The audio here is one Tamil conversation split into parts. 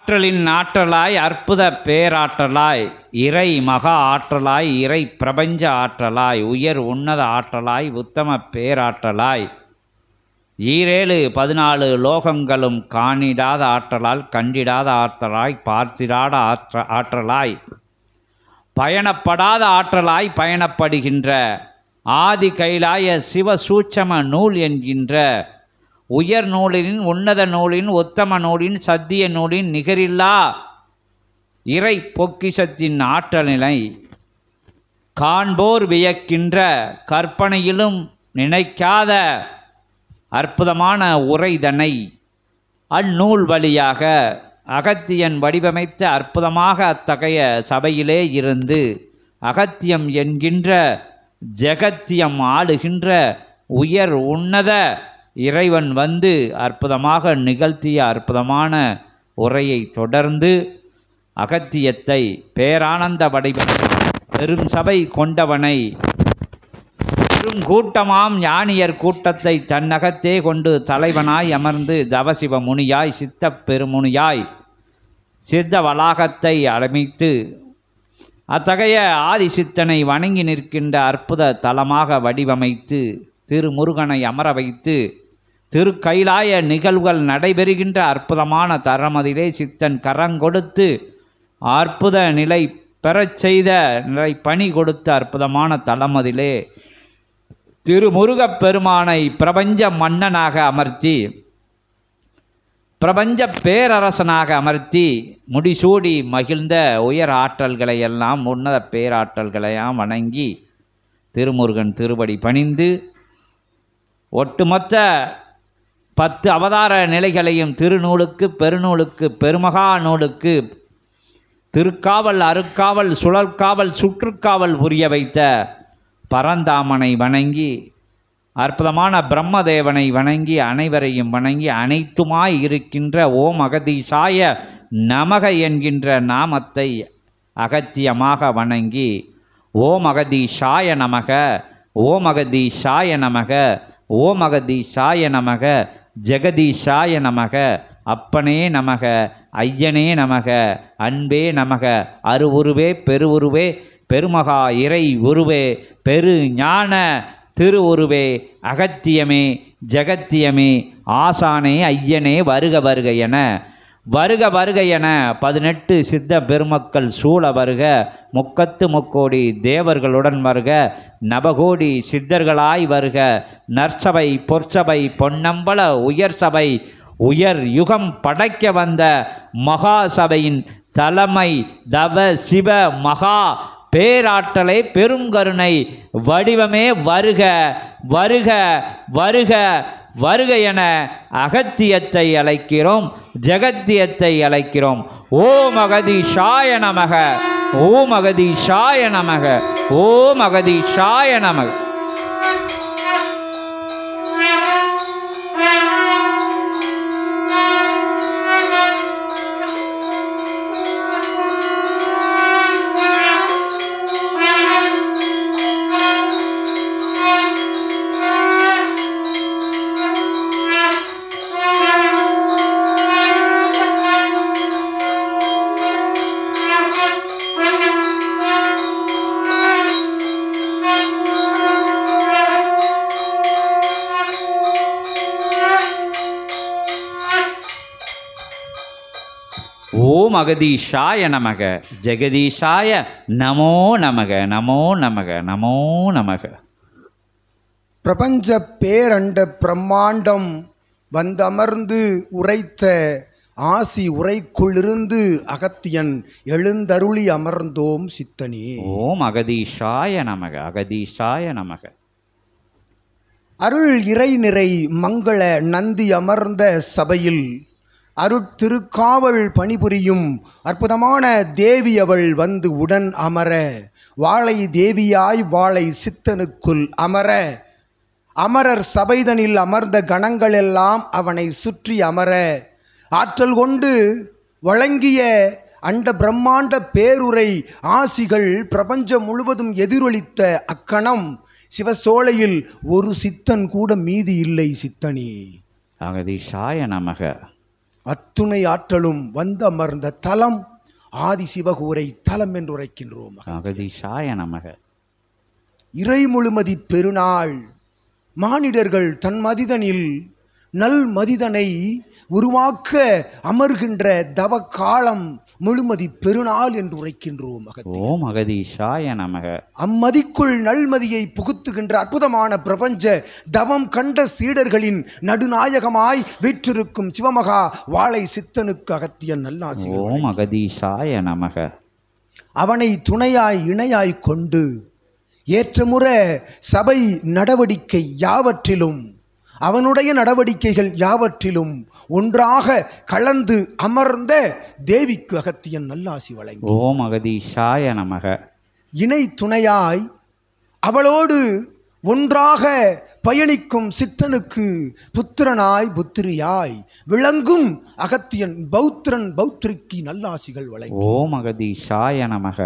ஆற்றலின் ஆற்றலாய் அற்புத பேராற்றலாய் இறை மகா ஆற்றலாய் இறை பிரபஞ்ச ஆற்றலாய் உயர் உன்னத ஆற்றலாய் உத்தம பேராற்றலாய் 14 லோகங்களும் காணிடாத ஆற்றலால் கண்டிடாத ஆற்றலாய் பார்த்திடாத ஆற்றலாய் பயணப்படாத ஆற்றலாய் பயணப்படுகின்ற ஆதி கைலாய சிவசூட்சம நூல் என்கின்ற உயர் நூலின் உன்னத நூலின் உத்தம நூலின் சத்திய நூலின் நிகரில்லா இறை பொக்கிஷத்தின் ஆற்றல் நிலை காண்போர் வியக்கின்ற கற்பனையிலும் நினைக்காத அற்புதமான உரைதனை அந்நூல் வழியாக அகத்தியன் வடிவமைத்த அற்புதமாக அத்தகைய சபையிலே இருந்து அகத்தியம் என்கின்ற ஜெகத்தியம் ஆளுகின்ற உயர் உன்னத இறைவன் வந்து அற்புதமாக நிகழ்த்திய அற்புதமான உரையை தொடர்ந்து அகத்தியத்தை பேரானந்த வடிவம் பெரும் சபை கொண்டவனை பெரும் கூட்டமாம் ஞானியர் கூட்டத்தை தன்னகத்தே கொண்டு தலைவனாய் அமர்ந்து தவசிவ முனியாய் சித்த பெருமுனியாய் சித்த வளாகத்தை அமைத்து அத்தகைய ஆதிசித்தனை வணங்கி நிற்கின்ற அற்புத தலமாக வடிவமைத்து திருமுருகனை அமர வைத்து திருக்கைலாய நிகழ்வுகள் நடைபெறுகின்ற அற்புதமான தரமதிலே சித்தன் கரங்கொடுத்து அற்புத நிலை பெறச் செய்த நிலை பணி கொடுத்த அற்புதமான தலமதிலே திருமுருகப் பெருமானை பிரபஞ்ச மன்னனாக அமர்த்தி பிரபஞ்ச பேரரசனாக அமர்த்தி முடிசூடி மகிழ்ந்த உயர் ஆற்றல்களை எல்லாம் உன்னத பேராற்றல்களையாம் வணங்கி திருமுருகன் திருவடி பணிந்து ஒட்டுமொத்த 10 அவதார நிலைகளையும் திருநூலுக்கு பெருநூலுக்கு பெருமகா நூலுக்கு திருக்காவல் அருக்காவல் சுழற்காவல் சுற்றுக்காவல் புரிய வைத்த பரந்தாமனை வணங்கி அற்புதமான பிரம்மதேவனை வணங்கி அனைவரையும் வணங்கி அனைத்துமாய் இருக்கின்ற ஓம் அகதீசாய நமக என்கின்ற நாமத்தை அகத்தியமாக வணங்கி ஓம் அகதீசாய நமக ஓம் அகதீசாய நமக ஓம் அகதீசாய நமக ஜெகதீஷாய நமக அப்பனே நமக ஐயனே நமக அன்பே நமக அருவுருவே பெருவுருவே பெருமகா இறை உருவே பெரு ஞான திருவுருவே அகத்தியமே ஜெகத்தியமே ஆசானே ஐயனே வருக வருக என வருக வருக என 18 சித்த பெருமக்கள் சூழ வருக முக்கத்து முக்கோடி தேவர்களுடன் வருக நவகோடி சித்தர்களாய் வருக நற்சபை பொற்சபை பொன்னம்பல உயர் சபை உயர் யுகம் படைக்க வந்த மகா சபையின் தலைமை தவ சிவ மகா பேராற்றலை பெருங்கருணை வடிவமே வருக வருக வருக வருக என அகத்தியத்தை அழைக்கிறோம் ஜெகத்தியத்தை அழைக்கிறோம் ஓம் அகதீஷாய நமக ஓம் அகதீஷாய நமக ஓம் அகதீஷாய நமக ஓம் அகதீஷாய நமக ஜெகதீஷாய நமோ நமக நமோ நமக நமோ நமக. பிரபஞ்ச பேரண்ட பிரம்மாண்டம் வந்தமர்ந்து உரைத்த ஆசி உரைக்குள்ளிருந்து அகத்தியன் எழுந்தருளி அமர்ந்தோம் சித்தனே. ஓம் அகதீஷாய நமக அகதீஷாய நமக. அருள் இறை நிறை மங்கள நந்தி அமர்ந்த சபையில் அருட்திருக்காவல் பணிபுரியும் அற்புதமான தேவி அவள் வந்து உடன் அமர வாழை தேவியாய் வாழை சித்தனுக்குள் அமர அமரர் சபைதனில் அமர்ந்த கணங்களெல்லாம் அவனை சுற்றி அமர ஆற்றல் கொண்டு வழங்கிய அண்ட பிரம்மாண்ட பேருரை ஆசிகள் பிரபஞ்சம் முழுவதும் எதிரொலித்த அக்கணம் சிவசோலையில் ஒரு சித்தன் கூட மீதி இல்லை சித்தனே. அகதீஷாய நமக. அத்துணை ஆற்றலும் வந்தமர்ந்த தலம் ஆதி சிவகூரை தலம் என்று உரைக்கின்றோம். அகதீஷாய நமக. இறை முழுமதி பெருநாள் மானிடர்கள் தன் மதிதனில் நல் மதிதனை உருவாக்க அமர்கின்ற தவ காலம் முழுமதி பெருநாள் என்று உரைக்கின்றோம். ஓம் அகதீஷாய நமக. அம்மதிக்குள் நல்மதியை புகுத்துகின்ற அற்புதமான பிரபஞ்ச தவம் கண்ட சீடர்களின் நடுநாயகமாய் வீற்றிருக்கும் சிவமகா வாழை சித்தனுக்கு அகத்தியன் நல்லாசி. ஓம் அகதீஷாய நமக. அவனை துணையாய் இணையாய் கொண்டு ஏற்றமுற சபை நடவடிக்கை யாவற்றிலும் அவனுடைய நடவடிக்கைகள் யாவற்றிலும் ஒன்றாக கலந்து அமர்ந்த தேவிக்கு அகத்தியன் நல்லாசி வழங்கி. ஓம் அகதீஷாய நமக. இணை துணையாய் அவளோடு ஒன்றாக பயணிக்கும் சித்தனுக்கு புத்திரனாய் புத்திரியாய் விளங்கும் அகத்தியன் பௌத்திரன் பௌத்திரிக்கு நல்லாசிகள் வழங்கி. ஓம் அகதீஷாய நமக.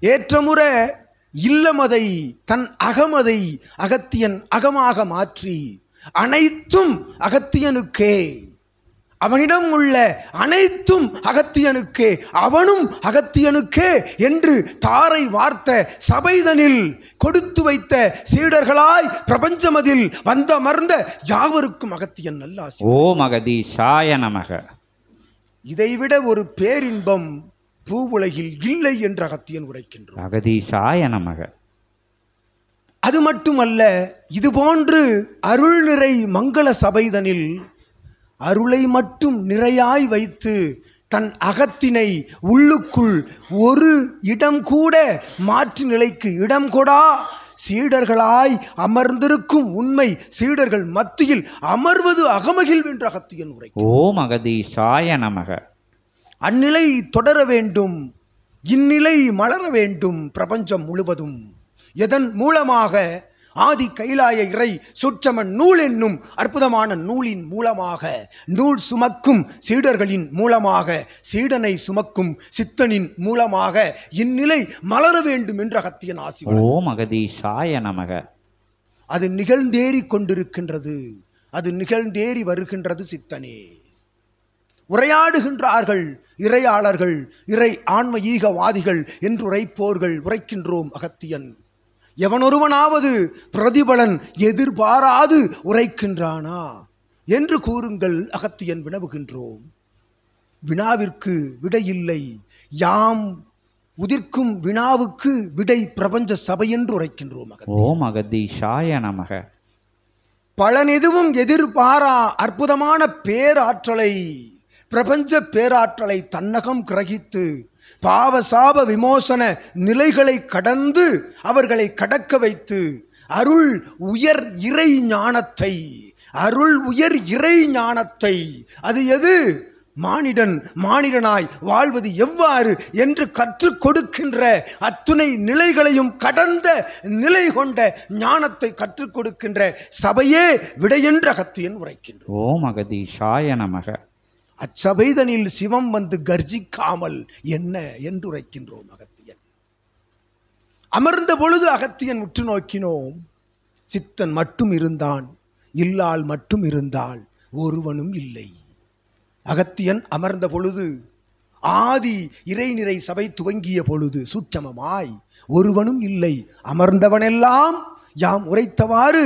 ஏற்றமுற இல்லமதை தன் அகமதை அகத்தியன் அகமாக மாற்றி அனைத்தும் அகத்தியனுக்கே, அவனிடம் உள்ள அனைத்தும் அகத்தியனுக்கே, அவனும் அகத்தியனுக்கே என்று தாரை வார்த்த சபைதனில் கொடுத்து வைத்த சீடர்களாய் பிரபஞ்சமதில் வந்தமர்ந்த யாவருக்கும் அகத்தியன் நல்லாசி. ஓம் அகதீஷாய நமக. இதைவிட ஒரு பேரின்பம் பூவுலகில் இல்லை என்று அகத்தியன் உரைக்கின்றோம். அகதீஷாய நமக. அது மட்டுமல்ல, இதுபோன்று அருள் நிறை மங்கள சபைதனில் அருளை மட்டும் நிறையாய் வைத்து தன் அகத்தினை உள்ளுக்குள் ஒரு இடம் கூட மாற்று நிலைக்கு இடம் கொடா சீடர்களாய் அமர்ந்திருக்கும் உண்மை சீடர்கள் மத்தியில் அமர்வது அகமகிழ் என்ற அகத்தியன் உரை. ஓம் அகதீஷாய நமக. அந்நிலை தொடர வேண்டும், இந்நிலை மலர வேண்டும் பிரபஞ்சம் முழுவதும். எதன் மூலமாக? ஆதி கைலாய இறை சுற்றமன் நூல் என்னும் அற்புதமான நூலின் மூலமாக, நூல் சுமக்கும் சீடர்களின் மூலமாக, சீடனை சுமக்கும் சித்தனின் மூலமாக இந்நிலை மலர வேண்டும் என்ற அகத்தியன் ஆசி. ஓம் அகதீஷாய நமக. அது நிகழ்ந்தேறி கொண்டிருக்கின்றது, அது நிகழ்ந்தேறி வருகின்றது சித்தனே. உரையாடுகின்றார்கள் இறையாளர்கள், இறை ஆன்ம ஈகவாதிகள் என்று உரைப்போர்கள் உரைக்கின்றோம் அகத்தியன். எவனொருவனாவது பிரதிபலன் எதிர்பாராது உரைக்கின்றானா என்று கூறுங்கள் அகத்தியன் வினவுகின்றோம். வினாவிற்கு விடையில்லை, யாம் உதிர்க்கும் வினாவுக்கு விடை பிரபஞ்ச சபை என்று உரைக்கின்றோம். ஓம் அகதீஷாய நமக. பலனெதுவும் எதிர்பாரா அற்புதமான பேராற்றலை, பிரபஞ்ச பேராற்றலை தன்னகம் கிரகித்து பாவசாப விமோசன நிலைகளை கடந்து அவர்களை கடக்க வைத்து அருள் உயர் இறை ஞானத்தை, அருள் உயர் இறை ஞானத்தை, அது எது? மானிடனாய் வாழ்வது எவ்வாறு என்று கற்றுக் கொடுக்கின்ற அத்துணை நிலைகளையும் கடந்த நிலை கொண்ட ஞானத்தை கற்றுக் கொடுக்கின்ற சபையே விடையென்ற அகத்தியன் உரைக்கின்றோம். ஓம் அகதீஷாய நமக. அச்சபைதனில் சிவம் வந்து கர்ஜிக்காமல் என்ன என்று உரைக்கின்றோம் அகத்தியன். அமர்ந்த பொழுது அகத்தியன் உற்று நோக்கினோம், சித்தன் மட்டும் இருந்தான், இல்லால் மட்டும் இருந்தால் ஒருவனும் இல்லை. அகத்தியன் அமர்ந்த பொழுது, ஆதி இறைநிறை சபை துவங்கிய பொழுது சூட்சமமாய் ஒருவனும் இல்லை. அமர்ந்தவனெல்லாம் யாம் உரைத்தவாறு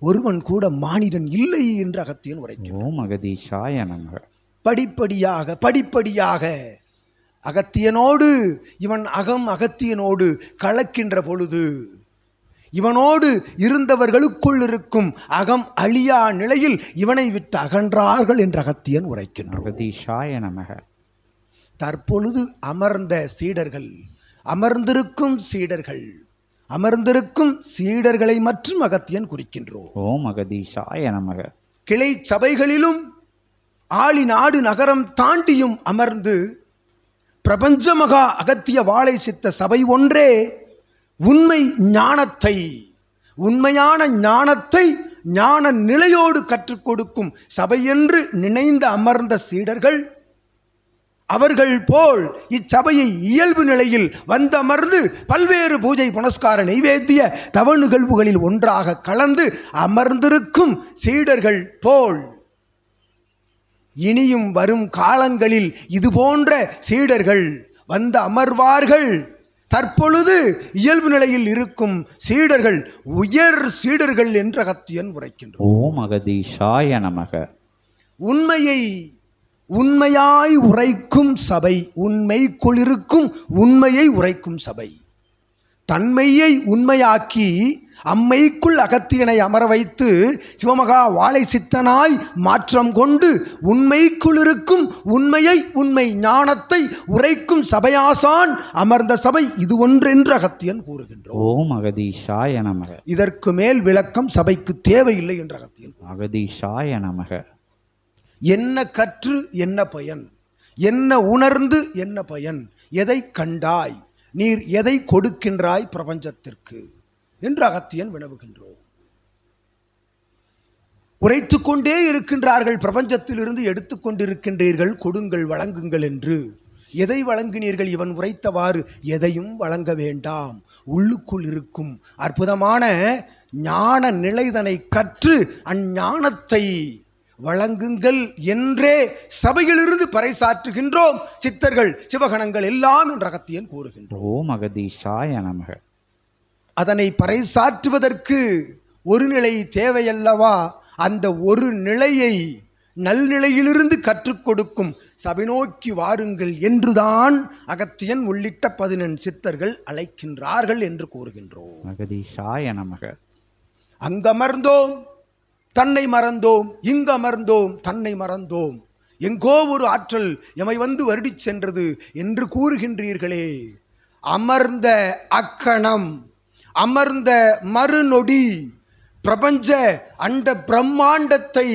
ஒருவன் கூட மானிடன் இல்லை என்று அகத்தியன் உரைக்கின்றான். ஓம் அகதீஷாய நமக. படிப்படியாக படிப்படியாக அகத்தியனோடு இவன் அகத்தியனோடு கலக்கின்ற பொழுது இவனோடு இருந்தவர்களுக்குள் இருக்கும் அகம் அழியா நிலையில் இவனை விட்டு அகன்றார்கள் என்று அகத்தியன் உரைக்கின்றான். தற்பொழுது அமர்ந்த சீடர்கள், அமர்ந்திருக்கும் சீடர்கள், அமர்ந்திருக்கும் சீடர்களை மற்றும் அகத்தியன் குறிக்கின்றோம். ஓம் அகதீஷாய நமக. கிளை சபைகளிலும் ஆளி நாடு நகரம் தாண்டியும் அமர்ந்து பிரபஞ்ச மகா அகத்திய வாழை சித்த சபை ஒன்றே உண்மை ஞானத்தை, உண்மையான ஞானத்தை ஞான நிலையோடு கற்றுக் கொடுக்கும் சபை என்று நினைந்து அமர்ந்த சீடர்கள் அவர்கள் போல் இச்சபையை இயல்பு நிலையில் வந்தமர்ந்து பல்வேறு பூஜை புனஸ்கார நைவேத்திய தவ நிகழ்வுகளில் ஒன்றாக கலந்து அமர்ந்திருக்கும் சீடர்கள் போல் இனியும் வரும் காலங்களில் இது போன்ற சீடர்கள் வந்து அமர்வார்கள். தற்பொழுது இயல்பு நிலையில் இருக்கும் சீடர்கள் உயர் சீடர்கள் என்று அகத்தியன் உரைக்கின்றார். ஓம் அகதீஷாய நமக. உண்மையை உண்மையாய் உரைக்கும் சபை, உண்மைக்குள் இருக்கும் உண்மையை உரைக்கும் சபை, தன்மையை உண்மையாக்கி அம்மைக்குள் அகத்தியனை அமர வைத்து சிவமகா வாழை சித்தனாய் மாற்றம் கொண்டு உண்மைக்குள் இருக்கும் உண்மையை உண்மை ஞானத்தை உரைக்கும் சபையாசான் அமர்ந்த சபை இது ஒன்றென்று அகத்தியன் கூறுகின்றோம். ஓம் அகதீஷாய நமக. இதற்கு மேல் விளக்கம் சபைக்கு தேவையில்லை என்று அகத்தியன். அகதீஷாய நமக. என்ன கற்று என்ன பயன், என்ன உணர்ந்து என்ன பயன், எதை கண்டாய், நீர் எதை கொடுக்கின்றாய் பிரபஞ்சத்திற்கு என்று அகத்தியன் வினவுகின்றோம். உரைத்து கொண்டே இருக்கின்றார்கள், பிரபஞ்சத்திலிருந்து எடுத்துக்கொண்டிருக்கின்றீர்கள், கொடுங்கள் வழங்குங்கள் என்று. எதை வழங்கினீர்கள்? இவன் உரைத்தவாறு எதையும் வழங்க வேண்டாம். உள்ளுக்குள் இருக்கும் அற்புதமான ஞான நிலைதனை கற்று அஞ்ஞானத்தை வழங்குங்கள் என்றே சபையிலிருந்து பறைசாற்றுகின்றோம் சித்தர்கள் சிவகணங்கள் எல்லாம் என்று அகத்தியன் கூறுகின்றோம். ஓம் அகதீஷாய நமக. அதனை பறைசாற்றுவதற்கு ஒரு நிலை தேவையல்லவா? அந்த ஒரு நிலையை நல்நிலையிலிருந்து கற்றுக் கொடுக்கும் சபை நோக்கி வாருங்கள் என்றுதான் அகத்தியன் உள்ளிட்ட 14 சித்தர்கள் அழைக்கின்றார்கள் என்று கூறுகின்றோம். அகதீஷாய நமக. அங்கமர்ந்தோம் தன்னை மறந்தோம், இங்கமர்ந்தோம் தன்னை மறந்தோம், எங்கோ ஒரு ஆற்றல் எமை வந்து வருடிச் சென்றது என்று கூறுகின்றீர்களே. அமர்ந்த அக்கணம், அமர்ந்த மறுநொடி பிரபஞ்ச அண்ட பிரம்மாண்டத்தை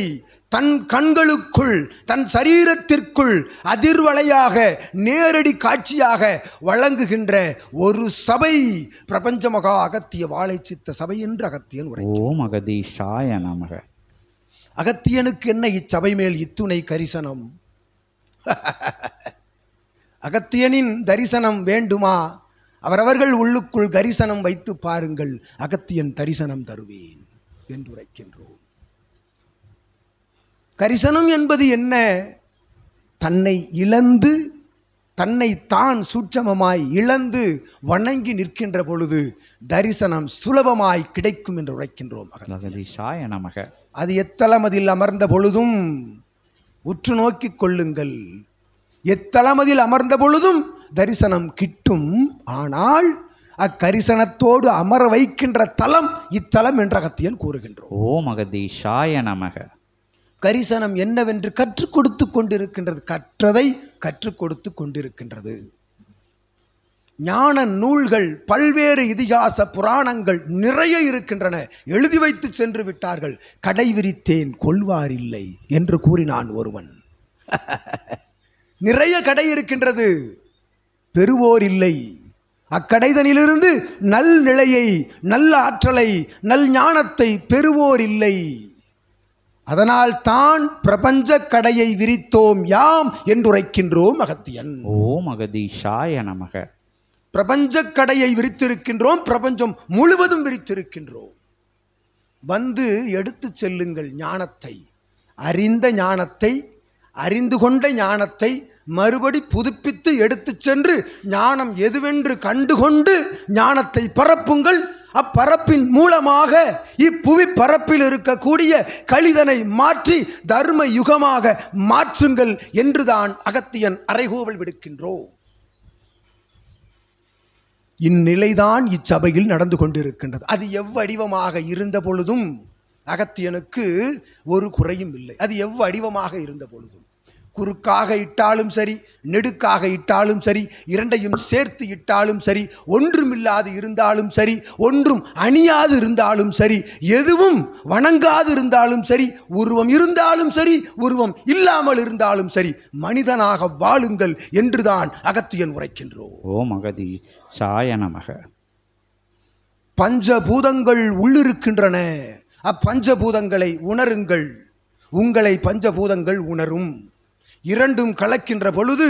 தன் கண்களுக்குள் தன் சரீரத்திற்குள் அதிர்வலையாக நேரடி காட்சியாக வழங்குகின்ற ஒரு சபை பிரபஞ்ச மகா அகத்திய வாழை சித்த சபை என்று அகத்தியன் உரை. ஓம் அகதீஷாய நமக. அகத்தியனுக்கு என்ன இச்சபை மேல் இத்துணை கரிசனம்? அகத்தியனின் தரிசனம் வேண்டுமா? அவரவர்கள் உள்ளுக்குள் கரிசனம் வைத்து பாருங்கள், அகத்தியன் தரிசனம் தருவேன் என்று உரைக்கின்றோம். கரிசனம் என்பது என்ன? தன்னை இழந்து, தன்னை தான் சூட்சமமாய் இழந்து வணங்கி நிற்கின்ற பொழுது தரிசனம் சுலபமாய் கிடைக்கும் என்று உரைக்கின்றோம். அகதீஷாய நமக. அது எத்தலமதில் அமர்ந்த பொழுதும் உற்று நோக்கிக் கொள்ளுங்கள். எத்தலமதில் அமர்ந்த பொழுதும் தரிசனம் கிட்டும். ஆனால் அக்கரிசனத்தோடு அமர வைக்கின்ற தலம் இத்தலம் என்ற அகத்தியன் கூறுகின்றோம். ஓம் அகதீஷாய நமக. கரிசனம் என்னவென்று கற்றுக் கொடுத்து கொண்டிருக்கின்றது, கற்றதை கற்றுக் கொடுத்து கொண்டிருக்கின்றது. ஞான நூல்கள் பல்வேறு இதிகாச புராணங்கள் நிறைய இருக்கின்றன, எழுதி வைத்து சென்று விட்டார்கள். கடை விரித்தேன் கொள்வாரில்லை என்று கூறினான் ஒருவன். நிறைய கடை இருக்கின்றது, பெறுவோர் இல்லை. அக்கடைதனிலிருந்து நல் நிலையை, நல்ல ஆற்றலை, நல் ஞானத்தை பெறுவோர் இல்லை. அதனால் தான் பிரபஞ்ச கடையை விரித்தோம் யாம் என்றுரைக்கின்றோம் அகத்தியன். ஓம் அகதீஷாய நமக. பிரபஞ்ச கடையை விரித்திருக்கின்றோம், பிரபஞ்சம் முழுவதும் விரித்திருக்கின்றோம். வந்து எடுத்து செல்லுங்கள் ஞானத்தை, அறிந்த ஞானத்தை, அறிந்து கொண்ட ஞானத்தை மறுபடி புதுப்பித்து எடுத்து சென்று ஞானம் எதுவென்று கண்டுகொண்டு ஞானத்தை பரப்புங்கள். அப்பரப்பின் மூலமாக இப்புவி பரப்பில் இருக்கக்கூடிய கலிதனை மாற்றி தர்ம யுகமாக மாற்றுங்கள் என்றுதான் அகத்தியன் அறைகூவல் விடுக்கின்றோம். இந்நிலைதான் இச்சபையில் நடந்து கொண்டிருக்கின்றது. அது எவ்வடிவமாக இருந்த பொழுதும் அகத்தியனுக்கு ஒரு குறையும் இல்லை. அது எவ்வடிவமாக இருந்த பொழுதும், குறுக்காக இட்டாலும் சரி, நெடுக்காக இட்டாலும் சரி, இரண்டையும் சேர்த்து இட்டாலும் சரி, ஒன்றுமில்லாது இருந்தாலும் சரி, ஒன்றும் அணியாது இருந்தாலும் சரி, எதுவும் வணங்காது இருந்தாலும் சரி, உருவம் இருந்தாலும் சரி, உருவம் இல்லாமல் இருந்தாலும் சரி, மனிதனாக வாழுங்கள் என்றுதான் அகத்தியன் உரைக்கின்றோம். ஓம் அகதீஷாய நமக. பஞ்சபூதங்கள் உள்ளிருக்கின்றன, அப்பஞ்சபூதங்களை உணருங்கள், உங்களை பஞ்சபூதங்கள் உணரும். இரண்டும் கலக்கின்ற பொழுது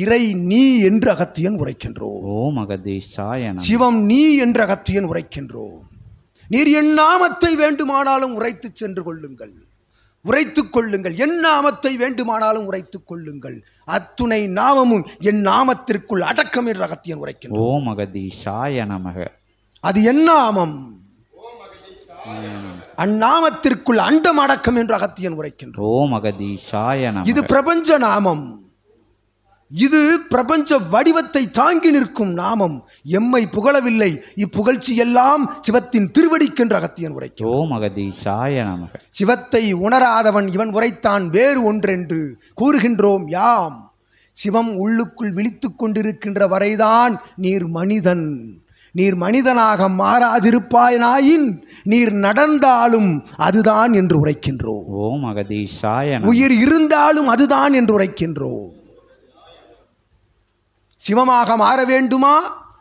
இறை நீ என்று அகத்தியன் உரைக்கின்றோம். ஓம் அகதீஷாய நமக. சிவம் நீ என்று அகத்தியன் உரைக்கின்றோம். நீர் என் நாமத்தை வேண்டுமானாலும் உரைத்து சென்று கொள்ளுங்கள். உரைத்துக் கொள்ளுங்கள். என் நாமத்தை வேண்டுமானாலும் உரைத்துக் கொள்ளுங்கள். அத்துணை நாமமும் என் நாமத்திற்குள் அடக்கம் என்று அகத்தியன் உரைக்கின்றான். ஓம் அகதீஷாய நமக. அது என் நாமம், அந்நாமத்திற்குள் அண்டம் அடக்கம் என்று அகத்தியன் உரைக்கின்றான். ஓம் அகதீஷாய நமக. இது பிரபஞ்ச நாமம், இது பிரபஞ்ச வடிவத்தை தாங்கி நிற்கும் நாமம். எம்மை புகழவில்லை, இப்புகழ்ச்சி எல்லாம் சிவத்தின் திருவடிக்கென்று அகத்தியன் உரைக்கும். ஓம் அகதீஷாய நமக. சிவத்தை உணராதவன் இவன் உரைத்தான் வேறு ஒன்றென்று கூறுகின்றோம் யாம். சிவம் உள்ளுக்குள் விழித்துக் கொண்டிருக்கின்ற வரைதான் நீர் மனிதன். நீர் மனிதனாக மாறாதிருப்பாயினாயின் நீர் நடந்தாலும் அதுதான் என்று உரைக்கின்றோம். ஓம் அகதீஷாய நமக. உயிர் இருந்தாலும் அதுதான் என்று உரைக்கின்றோம். சிவமாக மாற வேண்டுமா,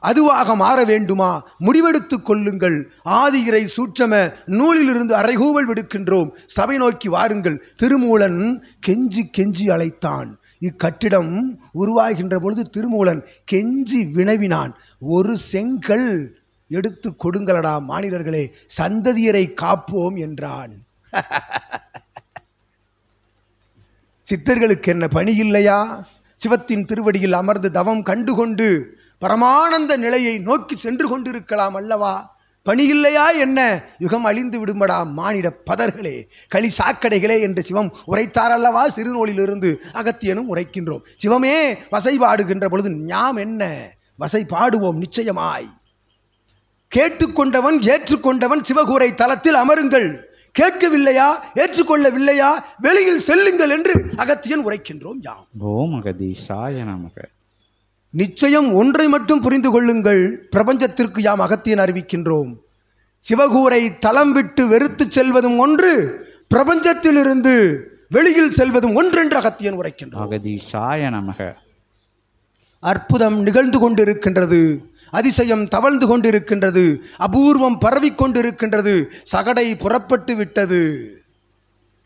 அதுவாக மாற வேண்டுமா, முடிவெடுத்துக் கொள்ளுங்கள். ஆதி இறை சூட்சம நூலிலிருந்து அறைகூவல் விடுக்கின்றோம். சபை நோக்கி வாருங்கள். திருமூலன் கெஞ்சி கெஞ்சி அழைத்தான். இக்கட்டிடம் உருவாகின்ற பொழுது திருமூலன் கெஞ்சி வினவினான், ஒரு செங்கல் எடுத்து கொடுங்களடா மானிடர்களே, சந்ததியரை காப்போம் என்றான். சித்தர்களுக்கு என்ன பணி இல்லையா? சிவத்தின் திருவடியில் அமர்ந்து தவம் கண்டுகொண்டு பரமானந்த நிலையை நோக்கி சென்று கொண்டிருக்கலாம் அல்லவா? பணி இல்லையா என்ன? யுகம் அழிந்து விடுமடா மானிட பதர்களே, களி சாக்கடைகளே என்று சிவம் உரைத்தாரல்லவா சிறுநூலிலிருந்து அகத்தியனும் உரைக்கின்றோம். சிவமே வசை பாடுகின்ற பொழுது ஞாம் என்ன வசை பாடுவோம் நிச்சயமாய். கேட்டுக்கொண்டவன் ஏற்றுக்கொண்டவன் சிவகூரை தலத்தில் அமருங்கள். கேட்கவில்லையா, ஏற்றுக்கொள்ளவில்லையா, வெளியில் செல்லுங்கள் என்று அகத்தியன் உரைக்கின்றோம் யாம். ஓம் அகதீஷாய நமக. நிச்சயம் ஒன்றை மட்டும் புரிந்து கொள்ளுங்கள். பிரபஞ்சத்திற்கு யாம் அகத்தியன் அறிவிக்கின்றோம். சிவகூரை தலம் விட்டு வெறுத்து செல்வதும் ஒன்று, பிரபஞ்சத்திலிருந்து வெளியில் செல்வதும் ஒன்றென்று அகத்தியன் உரைக்கின்றோம். அகதீஷாய நமக. அற்புதம் நிகழ்ந்து கொண்டிருக்கின்றது, அதிசயம் தவழ்ந்து கொண்டிருக்கின்றது, அபூர்வம் பரவிக்கொண்டிருக்கின்றது. சகடை புறப்பட்டு விட்டது.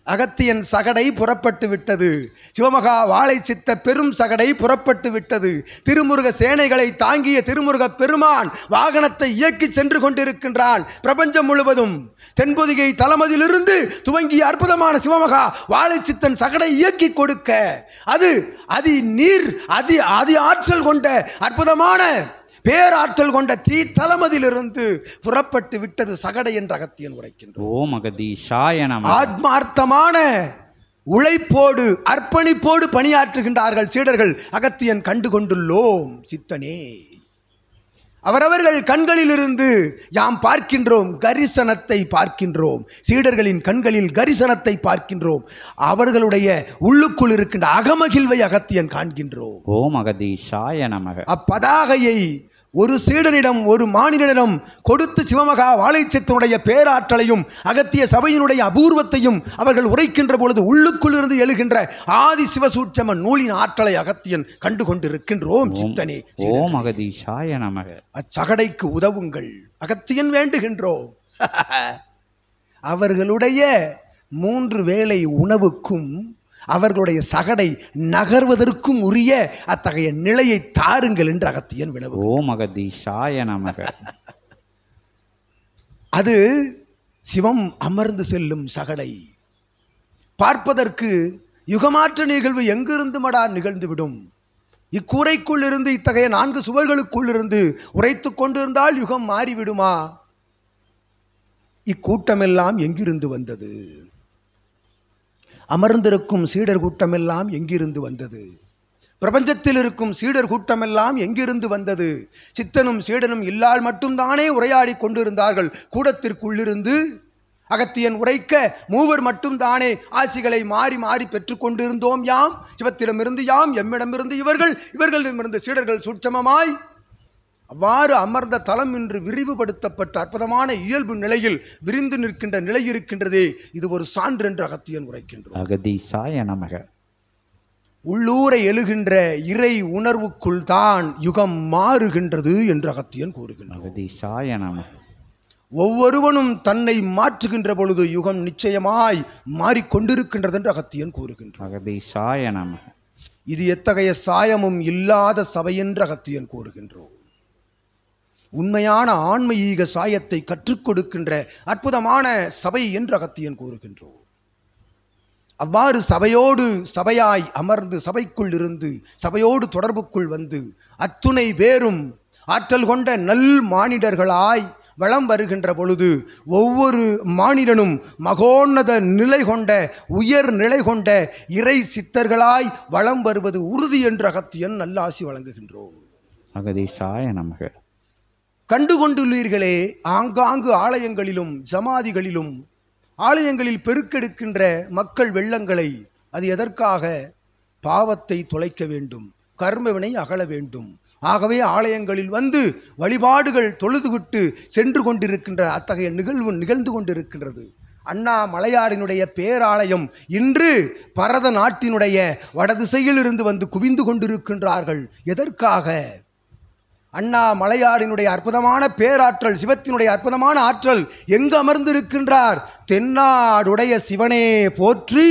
அகத்தியன் சகடை புறப்பட்டு விட்டது. சிவமகா வாழை சித்த பெரும் சகடை புறப்பட்டு விட்டது. திருமுருக சேனைகளை தாங்கிய திருமுருக பெருமான் வாகனத்தை இயக்கி சென்று கொண்டிருக்கின்றான். பிரபஞ்சம் முழுவதும் தென்பொதிகை தலமதிலிருந்து துவங்கிய அற்புதமான சிவமகா வாழை சித்தன் சகடை இயக்கி கொடுக்க அது அதி ஆற்றல் கொண்ட அற்புதமான பேராற்றல் கொண்ட தீ தலமதிலிருந்து புறப்பட்டு விட்டது சகடை என்று அகத்தியன் உரைக்கின்றோம். ஓம் அகதீஷாய நமக. ஆத்மார்த்தமான உழைப்போடு அர்ப்பணிப்போடு பணியாற்றுகின்றார்கள் சீடர்கள். அகத்தியன் கண்டு கொண்டுள்ளோம் சித்தனே. அவரவர்கள் கண்களிலிருந்து யாம் பார்க்கின்றோம், கரிசனத்தை பார்க்கின்றோம். சீடர்களின் கண்களில் கரிசனத்தை பார்க்கின்றோம். அவர்களுடைய உள்ளுக்குள் இருக்கின்ற அகமகிழ்வை அகத்தியன் காண்கின்றோம். ஓம் அகதீஷாய நமக. அப்பதாகையை ஒரு சீடனிடம் ஒரு மானிடனிடம் கொடுத்து சிவமகா வாழைச்சத்தினுடைய பேராற்றலையும் அகத்திய சபையினுடைய அபூர்வத்தையும் அவர்கள் உரைக்கின்ற பொழுது உள்ளுக்குள் இருந்து எழுகின்ற ஆதி சிவசூட்சம நூலின் ஆற்றலை அகத்தியன் கண்டு கொண்டிருக்கின்றோம் சித்தனே. ஓம் அகதீஷாய நமக. அச்சகடைக்கு உதவுங்கள் அகத்தியன் வேண்டுகின்றோம். அவர்களுடைய 3 வேளை உணவுக்கும் அவர்களுடைய சகடை நகர்வதற்கும் உரிய அத்தகைய நிலையை தாருங்கள் என்று அகத்தியன் வினவு. ஓம் அகதீஷாய நமக. அது சிவம் அமர்ந்து செல்லும் சகடை. பார்ப்பதற்கு யுகமாற்ற நிகழ்வு எங்கிருந்து மடா நிகழ்ந்துவிடும். இக்கூரைக்குள் இருந்து இத்தகைய 4 சுவர்களுக்குள் இருந்து உரைத்து கொண்டிருந்தால் யுகம் மாறிவிடுமா? இக்கூட்டமெல்லாம் எங்கிருந்து வந்தது? அமர்ந்திருக்கும் சீடர் கூட்டமெல்லாம் எங்கிருந்து வந்தது? பிரபஞ்சத்தில் இருக்கும் சீடர் கூட்டமெல்லாம் எங்கிருந்து வந்தது? சித்தனும் சீடனும் இல்லால் மட்டும்தானே உரையாடி கொண்டிருந்தார்கள். கூடத்திற்குள்ளிருந்து அகத்தியன் உரைக்க 3 மட்டும்தானே ஆசிகளை மாறி மாறி பெற்றுக்கொண்டிருந்தோம் யாம். சிவத்திடமிருந்து யாம், எம்மிடமிருந்து இவர்கள், இவர்களிடமிருந்து சீடர்கள் சூட்சமமாய் அவ்வாறு அமர்ந்த தலம் இன்று விரிவுபடுத்தப்பட்ட அற்புதமான இயல்பு நிலையில் விரிந்து நிற்கின்ற நிலை இருக்கின்றதே, இது ஒரு சான்று என்று அகத்தியன் உரைக்கின்றோம். அகதீஷாய நமக. உள்ளூரை எழுகின்ற இறை உணர்வுக்குள் தான் யுகம் மாறுகின்றது என்று அகத்தியன் கூறுகின்றார். அகதீஷாய நமக. ஒவ்வொருவனும் தன்னை மாற்றுகின்ற பொழுது யுகம் நிச்சயமாய் மாறிக்கொண்டிருக்கின்றது என்று அகத்தியன் கூறுகின்றார். அகதீஷாய நமக. இது எத்தகைய சாயமும் இல்லாத சபை என்று அகத்தியன் கூறுகின்றோம். உண்மையான ஆன்மீக சாயத்தை கற்றுக் கொடுக்கின்ற அற்புதமான சபை என்று அகத்தியன் கூறுகின்றோம். அவ்வாறு சபையோடு சபையாய் அமர்ந்து சபைக்குள் இருந்து சபையோடு தொடர்புக்குள் வந்து அத்துணை பேரும் ஆற்றல் கொண்ட நல் மானிடர்களாய் வளம் வருகின்ற பொழுது ஒவ்வொரு மானிடனும் மகோன்னத நிலை கொண்ட உயர் நிலை கொண்ட இறை சித்தர்களாய் வளம் வருவது உறுதி என்று அகத்தியன் நல்லாசி வழங்குகின்றோம். அகதீசாய நமக. கண்டு கொண்டுள்ளீர்களே, ஆங்காங்கு ஆலயங்களிலும் சமாதிகளிலும் ஆலயங்களில் பெருக்கெடுக்கின்ற மக்கள் வெள்ளங்களை. அது எதற்காக? பாவத்தை தொலைக்க வேண்டும், கர்மவினை அகல வேண்டும். ஆகவே ஆலயங்களில் வந்து வழிபாடுகள் தொழுதுவிட்டு சென்று கொண்டிருக்கின்ற அத்தகைய நிகழ்வு நிகழ்ந்து கொண்டிருக்கின்றது. அண்ணாமலையாரினுடைய பேராலயம் இன்று பரத நாட்டினுடைய வடதிசையில் இருந்து வந்து குவிந்து கொண்டிருக்கின்றார்கள். எதற்காக? அண்ணாமலையாரினுடைய அற்புதமான பேராற்றல், சிவத்தினுடைய அற்புதமான ஆற்றல் எங்கு அமர்ந்திருக்கின்றார்? தென்னாடுடைய சிவனே போற்றி,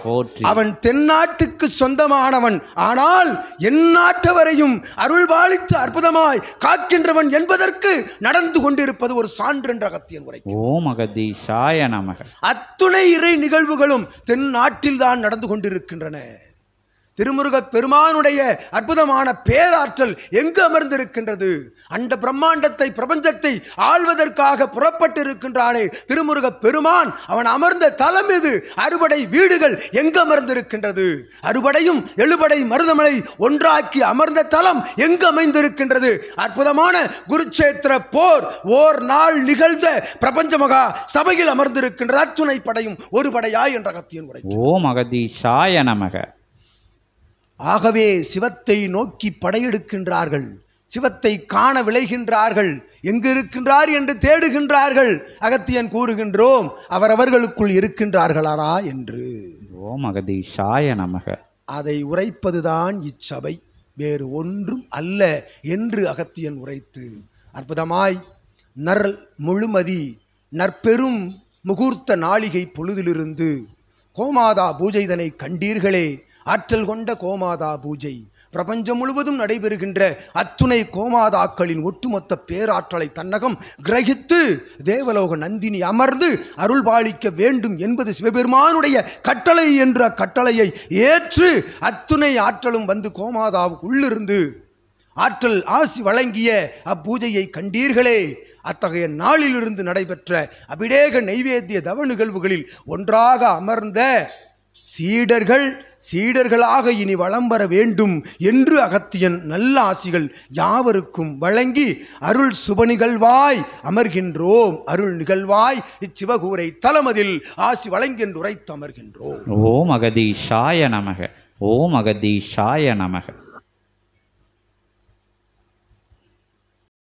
போற்றி. அவன் தென்னாட்டுக்கு சொந்தமானவன், ஆனால் எந்நாட்டவரையும் அருள் பாலித்து அற்புதமாய் காக்கின்றவன் என்பதற்கு நடந்து கொண்டிருப்பது ஒரு சான்று என்ற அகத்தியன் உரை. ஓம் அகதீசாய நமக. அத்துணை இறை நிகழ்வுகளும் தென்னாட்டில் தான் நடந்து கொண்டிருக்கின்றன. திருமுருகப் பெருமானுடைய அற்புதமான பேராற்றல் எங்கு அமர்ந்திருக்கின்றது? அண்ட பிரம்மாண்டத்தை பிரபஞ்சத்தை ஆள்வதற்காக புறப்பட்டு இருக்கின்றானே திருமுருகப் பெருமான், அவன் அமர்ந்த தலம் எது? அறுபடை வீடுகள் எங்கு அமர்ந்திருக்கின்றது? அறுபடையும் எழுபடை மருதமலை ஒன்றாக்கி அமர்ந்த தலம் எங்கு அமைந்திருக்கின்றது? அற்புதமான குருச்சேத்திர போர் ஓர் நாள் நிகழ்ந்த பிரபஞ்ச மகா சபையில் அமர்ந்திருக்கின்ற அத்துணை படையும் ஒரு படையாய் என்ற அகத்தியன் உரை. ஓம் அகதீசாய நமக. ஆகவே சிவத்தை நோக்கி படையெடுக்கின்றார்கள், சிவத்தை காண விளைகின்றார்கள், எங்கு இருக்கின்றார் என்று தேடுகின்றார்கள். அகத்தியன் கூறுகின்றோம், அவரவர்களுக்குள் இருக்கின்றார்களா என்று. ஓம் அகதீசாய நமக. அதை உரைப்பதுதான் இச்சபை, வேறு ஒன்றும் அல்ல என்று அகத்தியன் உரைத்து அற்புதமாய் நர் முழுமதி நற்பெரும் முகூர்த்த நாளிகை பொழுதிலிருந்து கோமாதா பூஜைதனை கண்டீர்களே. ஆற்றல் கொண்ட கோமாதா பூஜை பிரபஞ்சம் முழுவதும் நடைபெறுகின்ற அத்துணை கோமாதாக்களின் ஒட்டுமொத்த பேராற்றலை தன்னகம் கிரகித்து தேவலோக நந்தினி அமர்ந்து அருள் பாலிக்க வேண்டும் என்பது சிவபெருமானுடைய கட்டளை என்ற கட்டளையை ஏற்று அத்துணை ஆற்றலும் வந்து கோமாதாவுக்கு உள்ளிருந்து ஆற்றல் ஆசி வழங்கிய அப்பூஜையை கண்டீர்களே. அத்தகைய நாளிலிருந்து நடைபெற்ற அபிடேக நைவேத்திய தவ நிகழ்வுகளில் ஒன்றாக அமர்ந்த சீடர்களாக இனி வளம் வர வேண்டும் என்று அகத்தியன் நல்ல ஆசிகள் யாவருக்கும் வழங்கி அருள் சுப நிகழ்வாய் அமர்கின்றோம். அருள் நிகழ்வாய் இச்சிவகூரை தலமதில் ஆசி வழங்கி என்று உரைத்து அமர்கின்றோம். ஓம் அகதீசாய நமக. ஓம் அகதீசாய நமக.